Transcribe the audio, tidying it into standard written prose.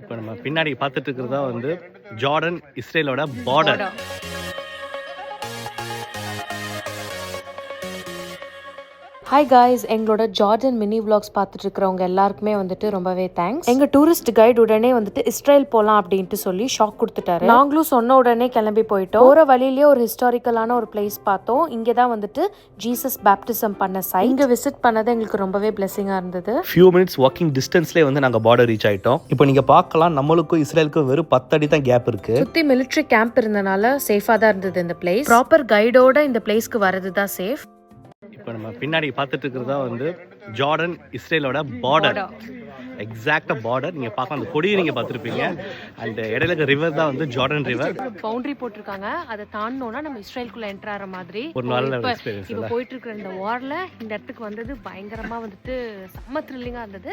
இப்போ நம்ம பின்னாடி பார்த்துட்டு இருக்கிறதா வந்து ஜார்டன் இஸ்ரேலோட பார்டர். ஹாய் காய்ஸ், எங்களோட ஜார்டன் மினி விளாக்ஸ் பார்த்துட்டு இருக்கிறவங்க எல்லாருக்குமே வந்துட்டு ரொம்பவே தேங்க்ஸ். எங்க டூரிஸ்ட் கைடு உடனே வந்துட்டு இஸ்ரேல் போலாம் அப்படின்ட்டு சொல்லி ஷாக் கொடுத்துட்டாரு. நாங்களும் சொன்ன உடனே கிளம்பி போயிட்டோம். போற வழியிலேயே ஒரு ஹிஸ்டாரிக்கலான ஒரு பிளேஸ் பார்த்தோம். இங்கதான் வந்துட்டு ஜீசஸ் பேப்டிசம் பண்ண சைட். இங்க விசிட் பண்ணது எங்களுக்கு ரொம்பவே பிளெஸிங்கா இருந்தது. ஃபியூ மினிட்ஸ் வாக்கிங் டிஸ்டன்ஸ்லேயே வந்து நாங்கள் பார்டர் ரீச் ஆகிட்டோம். இப்போ நீங்கள் பார்க்கலாம், நம்மளுக்கும் இஸ்ரேலுக்கும் வெறும் 10 அடி தான் கேப் இருக்கு. சுத்தி மிலிட்ரி கேம்ப் இருந்தனால சேஃபா தான் இருந்தது இந்த பிளேஸ். ப்ராப்பர் கைடோட இந்த பிளேஸ்க்கு வரது தான் சேஃப். இப்போ நம்ம பின்னாடி பார்த்துட்டு இருக்கிறதா வந்து ஜார்டன் இஸ்ரேலோட பார்டர். எக்ஸாக்டா பார்டர். நீங்க பார்க்கலாம், அந்த கொடியை நீங்க பார்த்துருப்பீங்க. அண்ட் இடையில இருக்க ரிவர் தான் வந்து ஜார்டன் ரிவர். பவுண்டரி போட்டிருக்காங்க, அதை தாண்டோம்னா நம்ம இஸ்ரேலுக்குள்ள என்டர் ஆகிற மாதிரி ஒரு நல்ல எக்ஸ்பீரியன்ஸ். இப்போ போயிட்டு இருக்கிற இந்த வார்ல இந்த இடத்துக்கு வந்தது பயங்கரமா வந்துட்டு செம்ம த்ரில்லிங்கா இருந்தது.